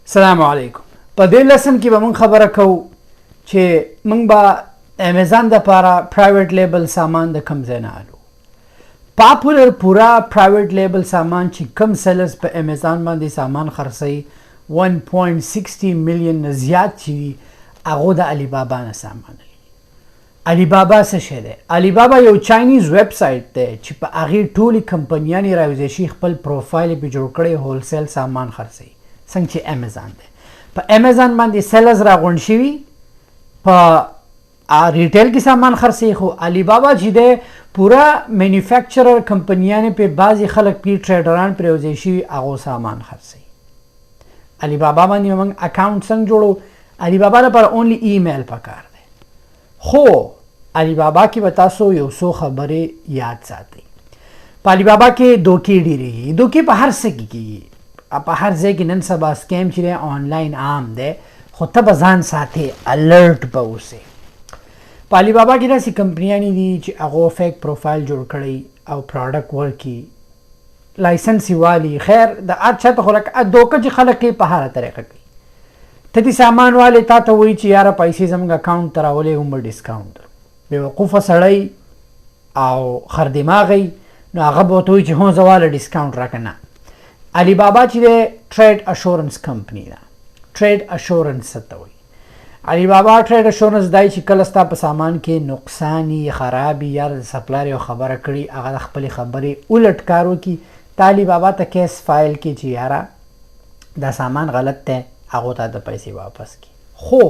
السلام علیکم. په دې لیسن کې به موږ خبره کوو چې موږ به امازون د لپاره پرایویټ لیبل سامان د کوم ځای نه الو. پاپولر پوره پرایویټ لیبل سامان چې کوم سیلرز په امازون باندې سامان خرڅوي 1.60 میلیون نه زیات چې هغه د علی بابا نه سامان لري. علی بابا څه شی دی؟ علی بابا یو چاینیز ویب سایټ دی چې په هغې ټولې کمپنیانې راوځي شي خپل پروفایل یې پې جوړ کړی هولسیل سامان خرڅوي څنګه چې امازون دی. په امازون باندې سیلرز راغونډ شوي په ریټیل کې سامان خرڅوي، خو علی بابا چې دی پوره مینوفیکچرر کمپنیانې پې بعضې خلک پې ټریډران پرې یوځای شوي هغو سامان خرڅوي. علی بابا باندې موږ اکاونټ څنګه جوړو؟ علی بابا لپاره اونلی ایمیل پکار دی، خو علی بابا کې به تاسو یو څو خبرې یاد ساتئ. په علی بابا کې دوکې ډېرې، دوکې په هر څه کې کېږي، په هر ځای کې نن سبا سکیم چې دی آنلاین عام دی، خو ته به ځان ساتې، الرټ به اوسې. په علی بابا کې داسې کمپنیانې دي چې هغو فیک پروفایل جوړ کړی او پراډکټ ورکي، لایسنس یې والي. خیر د هر چا ته خو لکه دوکه چې خلک کوي په هره طریقه کوي. ته دې سامان والی تا ته وایي چې یاره پیسې زموږ اکاونټ ته راولې هم به ډسکاونټ درکړو. بېوقوفه سړی او خردماغی نو هغه به ورته وایي چې هو زه واله ډسکاونټ راکړه. نه، علی بابا چې دی ټریډ اشورنس کمپنی ده. ټریډ اشورنس څه ته وایي؟ علی بابا ټریډ اشورنس دی چې کله ستا په سامان کې نقصان وي، خراب وي، یا د سپلایر یو خبره کړي هغه د خپلې خبرې الټ کار وکړي، ته علی بابا ته کیس فایل کړي چې یاره دا سامان غلط دی، هغو ته د پیسې واپس کړي. خو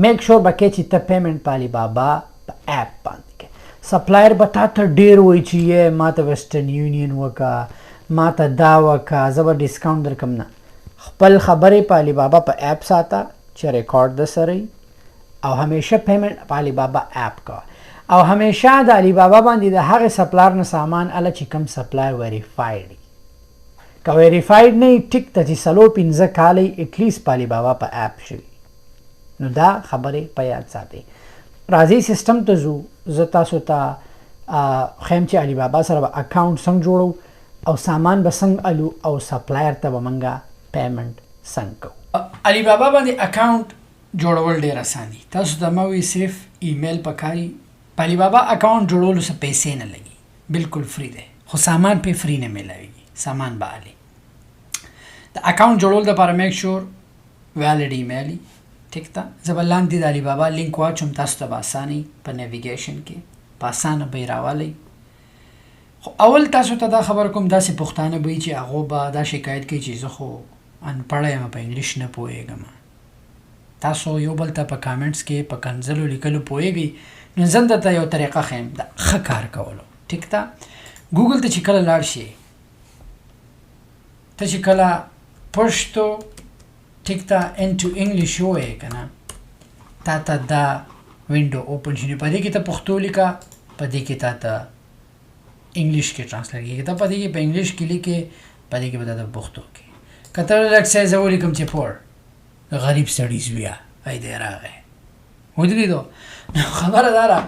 میک شور به کوې چې ته پیمنټ په علی بابا په اپ باندې کوې. سپلایر به تا ته ډېر وایي چې یې ما ته ویسټرن یونین وکړه، ما ته دا وکړه، زه به ډسکاونټ درکړم. نه، خپل خبرې په علی بابا په اپ ساته چې ریکارډ د سره او همیشه پیمنټ په علی بابا اپ کوه. او همیشه د علی بابا باندې د هغې سپلایر نه سامان اله چې کوم سپلایر ویریفایډ وي. که ویریفایډ نه وي ټیک ته چې 4-5 کاله اټلیسټ په علی بابا په اپ شوي. نو دا خبرې په یاد ساتئ. راځئ سیسټم ته ځو، زه تاسو ته ښیم چې علی بابا سره به اکاونټ څنګه جوړو او سامان به څنګه الو او سپلایر ته به موږ پیمنټ څنګه کوو. علی بابا باندې اکاونټ جوړول ډېر اسان دي. تاسو ته ما وایي صرف ایمیل پکاري. په علی بابا اکاونټ جوړولو څه پیسې نه لګي، بالکل فری دی، خو سامان پې فری نه میلاویږي، سامان به الي. د اکاونټ جوړولو دپاره میک شور ویلډ ایمیل وي. ټیک ده، زه به لاندې د علی بابا لینک واچوم، تاسو ته به اساني په نیویګیشن کې په اسانه به یې راولئ. خو اول تاسو ته دا خبره کوم، داسې پښتانه به وي چې هغو به دا شکایت کوي چې زه خو انپړه یم، په انګلیش نه پوهېږم. تاسو یو بل ته په کامنټس کې په کنځلو لیکلو پوهېږئ، نو زه درته یو طریقه ښیم د ښه کار کولو. ټیک ده، ګوګل ته چې کله لاړ شي، ته چې کله پښتو ټیک ده انټو انګلیش ووایې که نه، تا ته دا وینډو اوپن شي. په دې کې ته پښتو لیکه، په دې کې تا ته انګلیش کې ټرانسلیټ کېږي، ته په دې کې په انګلیش کې لیکې، په دې کې به تا ته پښتو کې. که ته لږ څه زه ولیکم چې پور غریب سړي زویه ای دی راغی، ودرېدو. نو خبره دا ده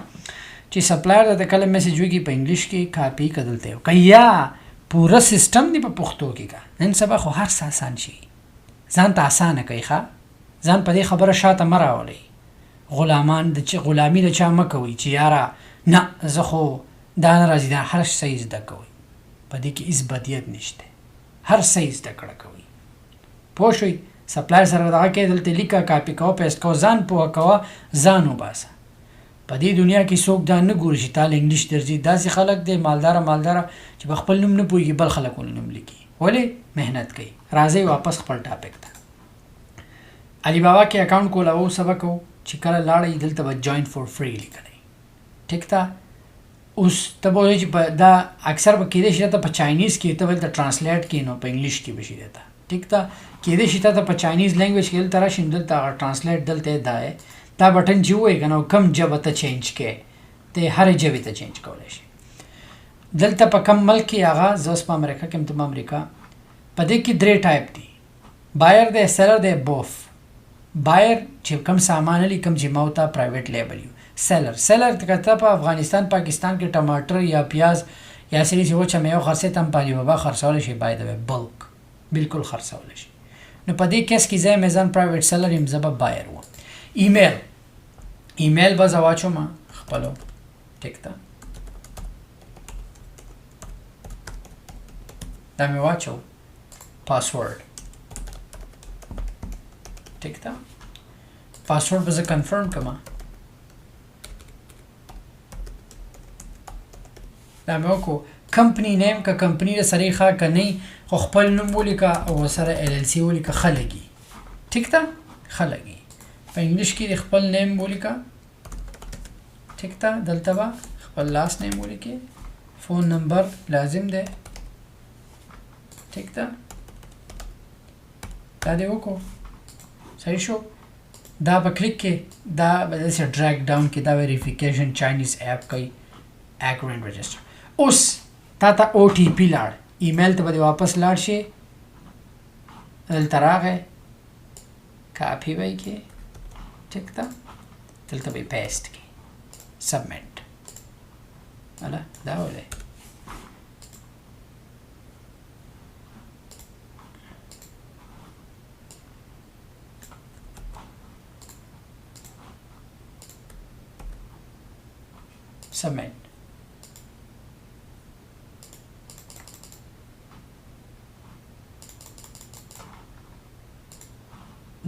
چې سپلایر ته کله میسج وکړي په انګلیش کې کاپي که دلته یو که یا پوره سیسټم دی په پښتو کې که. نن سبا خو هر څه اسان شي، ځان ته اسانه کوي. ښه، ځان په دې خبره شاته مه راولئ. غلامي د چا مه کوئ چې یاره نه زه خو دا نه راځي، دا هر څه زده کوئ. په دې کې هېڅ بدیت نشته، هر څه زده کړه کوئ. پوه شوئ؟ سپلایر سره دغه کې دلته لیکه، کاپي کوه، پیسټ کوه، ځان پوهه کوه، ځان وباسه. په دې دنیا کې څوک دا نه ګوري چې تا له انګلیش درځي. داسې خلک دی مالداره چې په خپل نوم نه پوهېږي، بل خلک ول نوم لیکي. ولې؟ محنت کوي. راځئ واپس خپل ټاپک ته. علی بابا کې اکاونټ کولو سبق کوو چې کله لاړئ دلته به جوین فور فری لیکلی. ټیک ده، اوس ته به وایي چې دا اکثر به کېدای شي ته په چاینیز کې ته به دلته ټرانسلیټ کړي، نو په انګلیش کې به شي درته. ټیک ده، کېدای شي ته په چاینیز لینګویج کې دلته راشي، دلته هغه ټرانسلیټ دلته دا بټن چې ووایي که نه کم ژبه ته چینج کړې، ته هرې ژبې ته چینج کولی شي. دلته په کم ملک کې هغه زه اوس په امریکا کې یم، ته په امریکا. په دې کې 3 ټایپ دي، بایر دی، سیلر دی، بوف. بایر چې کم سامان لري، کم چې ما ورته پرایویټ لیبل یو. سیلر که ته په افغانستان پاکستان کې ټماټر یا پیاز یا سړي چې وچه میوه خرڅوي ته هم په علی بابا خرڅولی شي، باید بلک بالکل خرڅولی شي. نو په دې کیس کې زه امازون پرایویټ سیلر یم، زه به بایر وم. ایمیل به زه واچوم خپلو، ټیک ده، دا مې واچو، پاسورډ، ټیک ده، پاسورډ به زه کنفرم کړم، دا مې وکړو. کمپنی نیم که کمپنی د سره ښه که نه خو خپل نوم ولیکه او سره ایل ایل سی ولیکه، ښه لګي، ټیک ده، ښه لګي. په انګلیش کې د خپل نیم ولیکه، ټیک ده، دلته به خپل لاس نیم ولیکې، فون نمبر لازم دی، ټیک ده، دا دې وکړو، صحیح شو. دا به کلیک کې، دا به داسې ډریګ ډاون کې، دا ویریفیکیشن چاینیز اپ کوي، اګرینټ رجسټر. اوس تا ته او ټي پی لاړ، ایمیل ته به دې واپس لاړ شي، دلته راغی، کاپي به یې کې، ټیک ده، دلته به یې پیسټ کې، سبمیټ، هله دا ولې سبمیټ.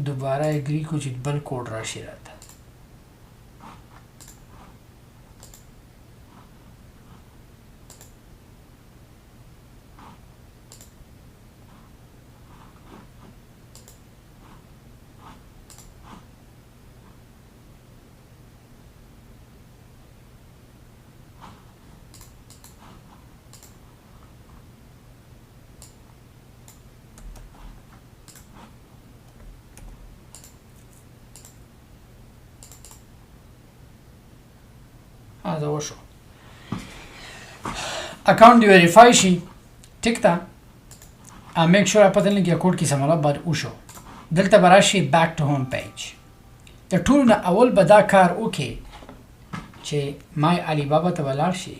دوباره اگری کو چې بل کوډ راشي راته، دا وشو. اکاؤنٹ دی ویریفائی شي، ټیک ده، میک شور پته لګي کوډ کې سماله بعد وشو. دلته به راشي بیک ټو هوم پیج. د ټولو نه اول به دا کار وکړي چې مای علی بابا ته به لاړ شي،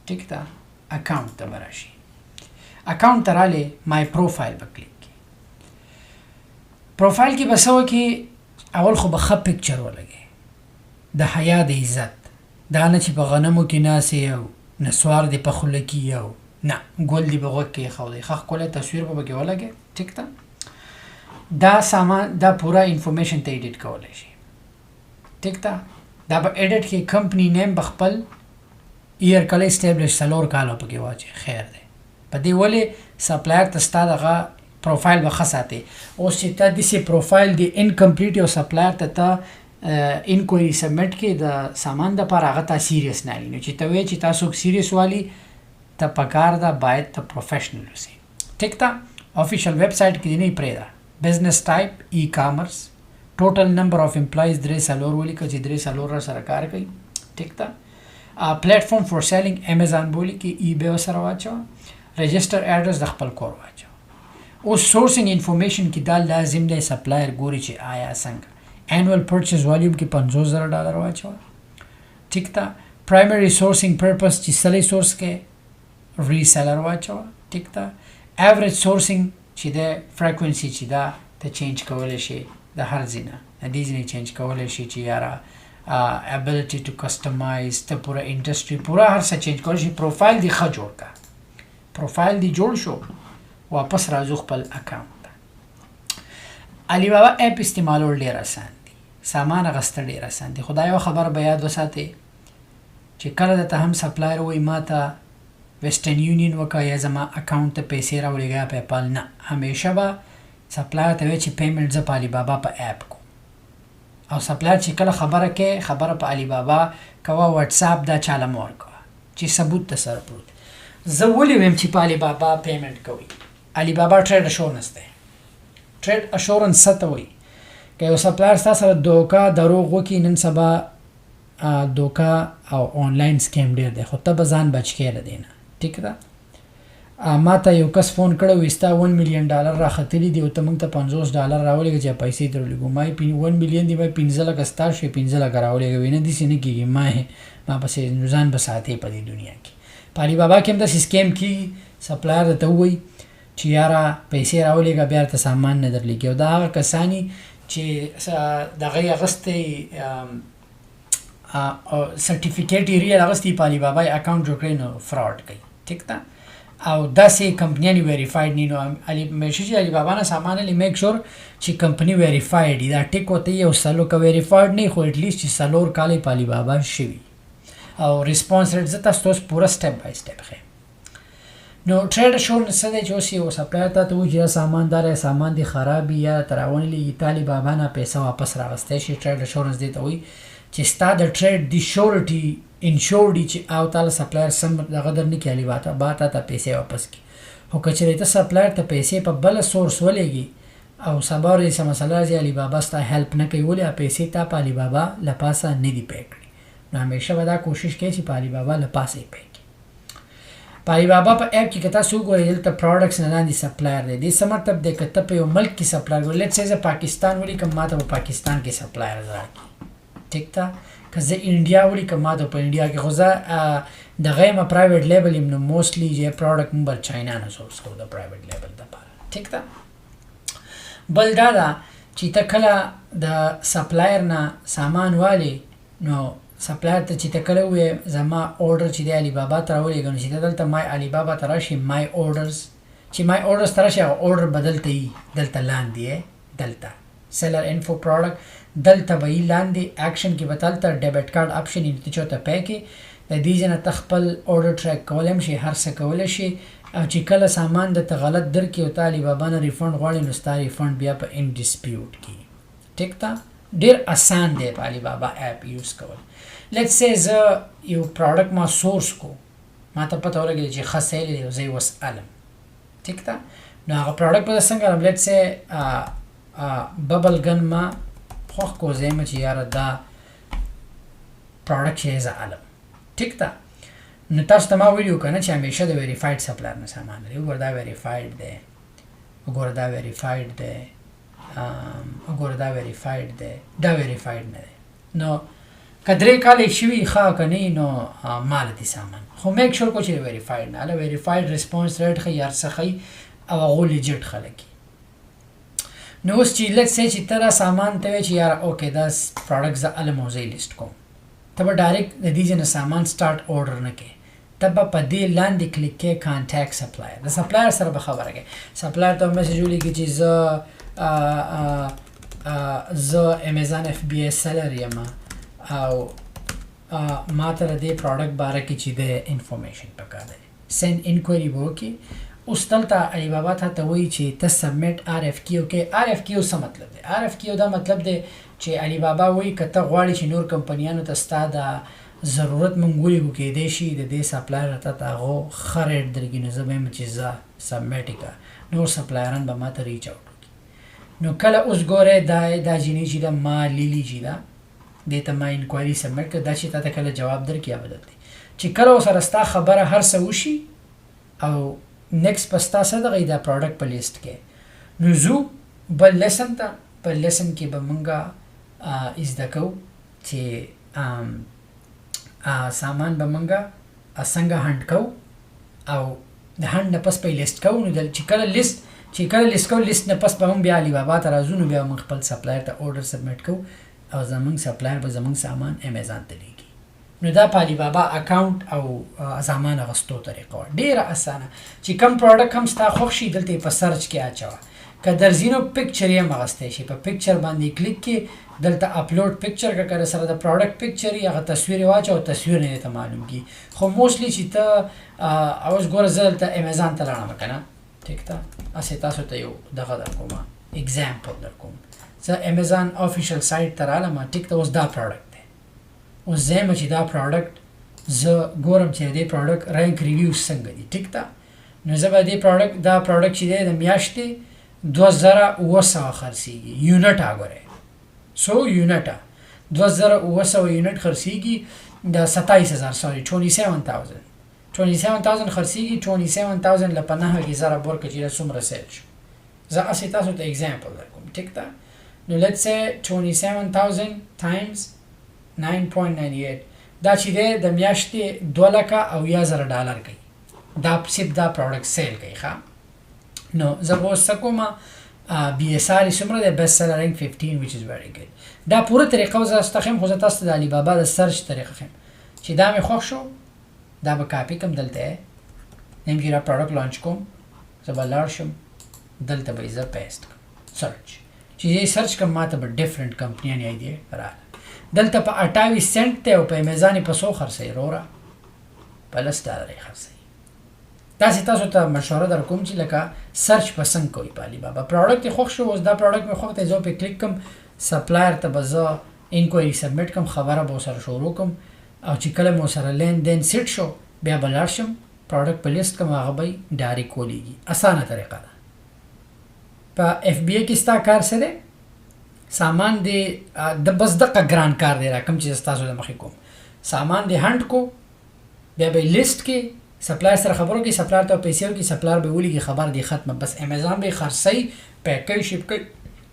ټیک ده، اکاؤنٹ ته به راشي، اکاؤنٹ ته رالی مای پروفایل به کلیک کړي. پروفایل کې به څه وکړي، اول خو به ښه پکچر ولګي، د حیا د عزت، دا نه چې په غنمو کې ناسې او نسوار دی په خوله کې یو، نه، ګل دی په غوږ کې ایښودی، ښه ښکلی تصویر به پکې ولګي، ټیک ده. دا سامان، دا پوره انفارمیشن ته ایډیټ کولی شي، ټیک ده. دا به ایډیټ کې کمپنی نیم به خپل ایئر کله اسټیبلش 4 کاله پکې واچي، خیر دی. په دې ولې سپلایر ته ستا دغه پروفایل به ښه ساتي. اوس چې ته داسې پروفایل دی انکمپلیټ یو سپلایر ته انکوایري سبمیټ کې د سامان دپاره، هغه تا سیریس نه علي. نو چې ته وایې چې تاسو سیریس والي، ته پکار ده باید ته پروفیشنل اوسې، ټیک ده. آفیشیل ویب سایټ کې دې نه پرېږده. بزنس ټایپ ای کامرس، ټوټل نمبر آف امپلایز 3 ولیکه چې 3 را سره کار کوي، ټیک ده. پلیټفارم فور سیلینګ امازون بولی کې ای بی سره واچوه، رجسټر ایډرس د خپل کور واچوه. اوس سورسینګ انفارمیشن کې دا لازم دی سپلایر ګوري چې آیا څنګه. اینول پرچیز والیوم کې $50,000 واچوه، ټیک ده. پرایمری سورسینګ پرپس چې سلی سورس کې ریسیلر واچوه، ټیک ده. ایوریج سورسینګ چې د فریکوینسي چې دا ته چینج کولی شي د هر ځای نه، د دې ځینې چینج کولی شي چې یاره ابیلیټي ټو کسټمایز، ته پوره انډسټري پوره هر څه چینج کولی شي. پروفایل دې ښه جوړ کړه، پروفایل دې جوړ شو، واپس راځو خپل اکاونټ ته. علی بابا اپ استعمالول ډېر اسان دي، سامان اخیستل ډېر اسان دي. خو دا یوه خبره به یاد وساتئ چې کله درته هم سپلایر وایي ما ته ویسټرن یونین وکړه یا زما اکاونټ ته پیسې راولېږه یا پیپال، نه، همیشه به سپلایر ته وایي چې پیمنټ زه په علی بابا په اپ کوم. او سپلایر چې کله خبره کوي، خبره په علی بابا کوه، واتساپ دا چاله مه ورکوه چې ثبوت ته سره پروت. زه ولې ویم چې په علی بابا پیمنټ کوئ؟ علی بابا ټریډ اشورنس دی. ټریډ اشورنس څه ته وایي؟ که یو سپلایر ستا سره دوکه دروغ وکړي، نن سبا دوکه او آنلاین سکیم ډېر دی، خو ته به ځان بچ کړې له دې نه، ټیک ده. ما ته یو کس فون کړی وایي ستا $1 ملیون راختلي دي او ته موږ ته $50 راولېږه چې پیسې در ولېږو. ما یې $1 ملیون دي، ما یې 15 لکه ستا شوې 15 لکه راولېږه. وایي نه داسې نه کېږي، ما پسې ځان به ساتې په دې دنیا کې. په علی بابا کې هم داسې سکیم کېږي. سپلایر درته ووایي چې یاره پیسې راولېږه بیا ته سامان نه درلیږي او دا هغه کسانی چې دغه یې اغوستی سرټیفیکیټ یې ریل اغوستی په الibaba یې اکاونټ جوړ کړی نو فراډ کوي ټیک ده او داسې کمپنیانې ویریفایډ نه نو همیشه چې الibaba نه سامان اخلي میک شور چې کمپنی ویریفایډ وي دا ټیک ورته یو سلو که ویریفایډ نه خو ایټلیسټ چې 4 کال یې په الibaba شوي او ریسپانس ریټ زه تاسو اوس پوره سټپ بای سټپ ښیم نو ټریډ اشورنس څه دی چې اوس یو سپلایر ته وایي چې سامان داره سامان دی خراب یا تراونلی الibaba نه پیسې واپس راغستی شي ټریډ اشورنس دی ته وایي چې ستا د ټریډ دی شورټي انشور دی چې او تعالی سپلایر سم دغه درنه کې الibaba ته پیسې واپس کی خو که چېرې ته سپلایر ته پیسې په بل سورس ولېږي او سبا ورځې څه مسله راځي الibaba ستا هیلپ نه کوي ولې پیسې تا په الibaba له پاسه نه دي پی کړي نو همیشه به دا کوشش کوي چې په الibaba له پاسه یې پی کړي په الibaba په اپ کې که تاسو وګورئ دلته پروډکټس نه لاندې سپلایر دی دې څه مطلب دی که ته په یو ملک کې سپلایر ګورې لیټس سې زه پاکستان ولیکم ما ته په پاکستان کې سپلایر راکړي ټیک ده که زه انډیا ولیکم ما ته په انډیا کې خو زه دغه یم پرایویټ لیبل یم نو موسټلی چې پروډکټ مونږ به چاینا نه سورس کوو د پرایویټ لیبل دپاره ټیک ده بل دا ده چې ته کله د سپلایر نه سامان والې نو سپلایر ته چې ته کله ووایې زما order چې دی الibaba ته راولېږه نو چې ته دلته مای الibaba ته راشي مای orders چې مای orders ته راشي هغه order به دلته وي دلته لاندې دلته seller info product دلته به یې لاندې اکشن کې به دلته ډیبټ کارډ اپشن یې ته چېرته پی کې د دې ځای نه ته خپل order ټریک کولی هم شي هر څه کولی شي او چې کله سامان درته غلط درکړي او ته الibaba نه ریفنډ غواړې نو ستا ریفنډ بیا په ان ډسپیوټ کې ټیک ده ډېر اسان دی په الibaba اپ یوز کول لیټس سې زه یو پروډکټ ما سورس کو ما ته پته ولګېده چې ښه سیل دی او زه یې اوس الم ټیک ده نو هغه پروډکټ به زه څنګه الم لیټس سې ببل ګن ما خوښ کو زه یم چې یاره دا پروډکټ چې زه الم ټیک ده نو تاسو ته ما ویلي وو که نه چې همیشه د ویریفایډ سپلایر نه سامان لري وګوره دا ویریفایډ دی وګوره دا ویریفایډ دی وګوره دا ویریفایډ دی دا ویریفایډ نه دی نو که 3 کال یې شوي ښه که نه نو مال دي سامان خو میک شور کو چې ویریفایډ نه هله ویریفایډ ریسپانس ریټ ښیي هر څه ښیي او هغو لیجټ خلک نو اوس چې لیټس سې چې ته دا سامان ته وایې چې یاره اوکې دا پروډکټ زه الم او زه یې لیسټ کوم ته به ډایرکټ د دې ځای نه سامان سټارټ order نه کوې ته به په دې لاندې کلیک کې کانټیکټ سپلایر د سپلایر سره به خبره کوې سپلایر ته میسج ولیکي چې زه امازون FBA سیلر یم او ما ته د دې پروډکټ باره کې چې د انفارمیشن پکار دی سینډ انکوایري به وکړي اوس دلته الibaba ته وایي چې ته سبمیټ RFQ وکړې RFQ څه مطلب دی RFQ دا مطلب دی چې الibaba وایي که ته غواړې چې نور کمپنیانو ته ستا د ضرورت مونږ ولیکو کېدی شي د دې سپلایر ته هغو ښه ریټ درکړي نو زه به یم چې زه سبمیټ یې کړه نور سپلایران به ما ته ریچ آوټ وکړي نو کله اوس ګورې دا جینۍ چې ده ما لیلی چې ده دې ته ما انکوایري سبمیټ کړه دا چې تا ته کله جواب درکړي یا به درکړي چې کله ورسره ستا خبره هر څه وشي او نیکسټ په ستا څه دغه دا پروډکټ په لیست کې نو ځو بل لیسن ته په لیسن کې به مونږ زده کوو چې سامان به مونږ څنګه هنډ کوو او د هنډ نه پس په لیست کوو نو چې کله لیست کوو لیست نه پس به مونږ بیا الibaba ته راځو نو بیا مونږ خپل سپلایر ته order سبمیټ کوو او زمونږ سپلایر به زمونږ سامان امازون ته لیږي نو دا په الibaba اکاونټ او سامان اغوستو طریقه ډېره اسانه چې کم پروډکټ هم ستا خوښ شي دلته یې په سرچ کې اچوه که درځي نو پکچر یې هم اغوستی شي په پکچر باندې کلیک کې دلته اپلوډ پکچر که کله سره د پروډکټ پکچر یې هغه تصویر یې واچوه تصویر نه درته معلوم کړي خو موسټلی چې ته اوس ګوره زه دلته امازون ته لاړم که نه ټیک ده هسې تاسو ته یو دغه درکوم اګزامپل درکوم زه امازون آفیشل سایټ ته رالم ټیک ده اوس دا پروډکټ اوس زه یم چې دا پروډکټ زه ګورم چې دې پروډکټ رینک ریویوز څنګه دي ټیک ده نو زه به دا پروډکټ چې دی د میاشتې 2700 خرڅېږي یونټه ګورئ سو یونټه 2700 یونټ خرڅېږي د 27000 سوري 27000 خرڅېږي 27000 له په 9000 ورکړه چې دا څومره سیل شو زه هسې تاسو ته اګزامپل درکوم ټیک ده نو لیټس سې 27000 ټایمز 9.98 دا چې دی د میاشتې 2,11,000 ډالر کوي دا صرف دا پروډکټ سیل کوي ښه نو زه به اوس څه کوم بي اس آر څومره دی بیسټ سیلر رینک 15 which is very good. دا پوره طریقه زه تاسو ته ښیم خو زه تاسو ته د الیبابا د سرچ طریقه ښیم چې دا مې خوښ شو دا به کاپي کم دلته نیم چې دا پروډکټ لانچ کوم زه به لاړ شم دلته به یې زه پیسټ کړم سرچ چې یې سرچ کړم ما ته به ډفرنټ کمپنیان یې دی راغله دلته په 28 سنټ دی او په امیزان یې په 100 خرڅوي وروره په $10 یې خرڅوي. داسې تاسو ته مشوره در کوم چې لکه سرچ په څنګه کوئ په الیبابا پروډکټ یې خوښ شو اوس دا پروډکټ مې خوښ دی زه پې کلیک کړم سپلایر ته به زه انکوایري سبمیټ کړم خبره به ورسره شروع کړم او چې کله مو سره لین دین سیټ شو بیا به لاړ شم پروډکټ په لیست کړم هغه به یې ډایرکټ کولیږي اسانه طریقه ده. په اف بی ای کې ستا کار څه دی سامان دی د بس دقه ګران کار دی را کوم چې ستاسو د مخې کوم سامان دی هنډ کو بیا به لیست کې سپلایر سره خبرو کې سپلایر ته پیسې ورکړي سپلایر به ولیږي خبر دی ختمه بس امیزان به خرڅوي پیک کوي شپ کوي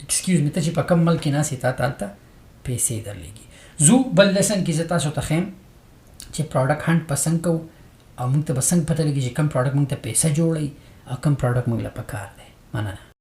ایکسکیوز می ته چې په کم ملک نه سي تا ته پیسې درلېږي. زو بل لیسن کې زه تاسو ته ښیم چې پروډکټ هنډ پسند کوو او موږ ته به څنګه پته لګي چې کوم پروډکټ موږ ته پیسې جوړوي او کوم پروډکټ موږ له پکار دی. مننه.